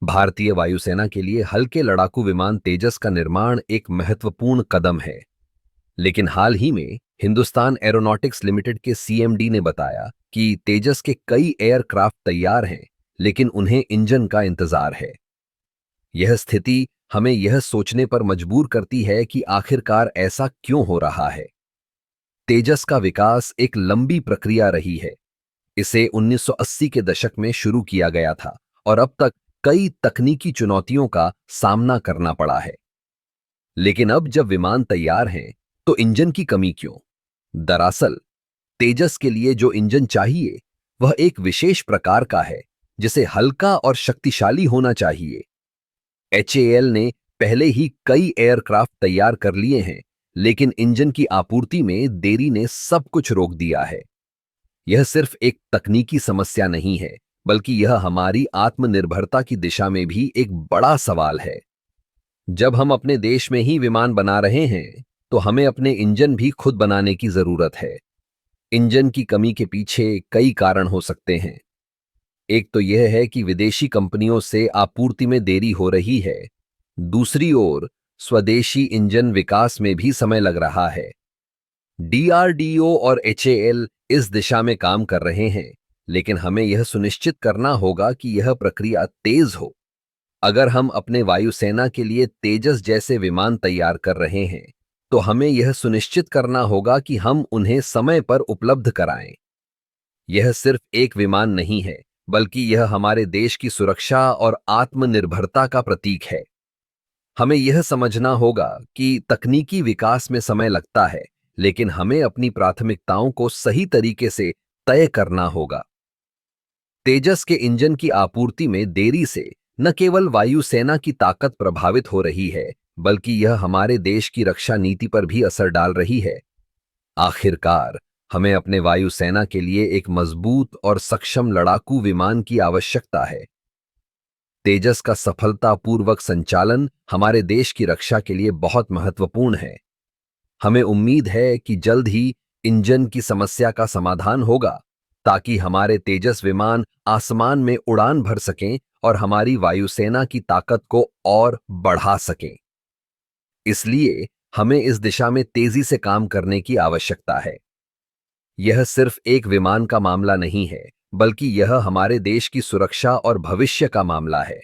भारतीय वायुसेना के लिए हल्के लड़ाकू विमान तेजस का निर्माण एक महत्वपूर्ण कदम है। लेकिन हाल ही में हिंदुस्तान एरोनॉटिक्स लिमिटेड के सीएमडी ने बताया कि तेजस के कई एयरक्राफ्ट तैयार हैं, लेकिन उन्हें इंजन का इंतजार है। यह स्थिति हमें यह सोचने पर मजबूर करती है कि आखिरकार ऐसा क्यों हो रहा है। तेजस का विकास एक लंबी प्रक्रिया रही है। इसे 1980 के दशक में शुरू किया गया था और अब तक कई तकनीकी चुनौतियों का सामना करना पड़ा है। लेकिन अब जब विमान तैयार हैं, तो इंजन की कमी क्यों? दरअसल तेजस के लिए जो इंजन चाहिए वह एक विशेष प्रकार का है, जिसे हल्का और शक्तिशाली होना चाहिए। एचएएल ने पहले ही कई एयरक्राफ्ट तैयार कर लिए हैं, लेकिन इंजन की आपूर्ति में देरी ने सब कुछ रोक दिया है। यह सिर्फ एक तकनीकी समस्या नहीं है, बल्कि यह हमारी आत्मनिर्भरता की दिशा में भी एक बड़ा सवाल है। जब हम अपने देश में ही विमान बना रहे हैं, तो हमें अपने इंजन भी खुद बनाने की जरूरत है। इंजन की कमी के पीछे कई कारण हो सकते हैं। एक तो यह है कि विदेशी कंपनियों से आपूर्ति में देरी हो रही है। दूसरी ओर स्वदेशी इंजन विकास में भी समय लग रहा है। डीआरडीओ और एचएएल इस दिशा में काम कर रहे हैं, लेकिन हमें यह सुनिश्चित करना होगा कि यह प्रक्रिया तेज हो। अगर हम अपने वायुसेना के लिए तेजस जैसे विमान तैयार कर रहे हैं, तो हमें यह सुनिश्चित करना होगा कि हम उन्हें समय पर उपलब्ध कराएं। यह सिर्फ एक विमान नहीं है, बल्कि यह हमारे देश की सुरक्षा और आत्मनिर्भरता का प्रतीक है। हमें यह समझना होगा कि तकनीकी विकास में समय लगता है, लेकिन हमें अपनी प्राथमिकताओं को सही तरीके से तय करना होगा। तेजस के इंजन की आपूर्ति में देरी से न केवल वायुसेना की ताकत प्रभावित हो रही है, बल्कि यह हमारे देश की रक्षा नीति पर भी असर डाल रही है। आखिरकार हमें अपने वायुसेना के लिए एक मजबूत और सक्षम लड़ाकू विमान की आवश्यकता है। तेजस का सफलतापूर्वक संचालन हमारे देश की रक्षा के लिए बहुत महत्वपूर्ण है। हमें उम्मीद है कि जल्द ही इंजन की समस्या का समाधान होगा, ताकि हमारे तेजस विमान आसमान में उड़ान भर सकें और हमारी वायुसेना की ताकत को और बढ़ा सकें। इसलिए हमें इस दिशा में तेजी से काम करने की आवश्यकता है। यह सिर्फ एक विमान का मामला नहीं है, बल्कि यह हमारे देश की सुरक्षा और भविष्य का मामला है।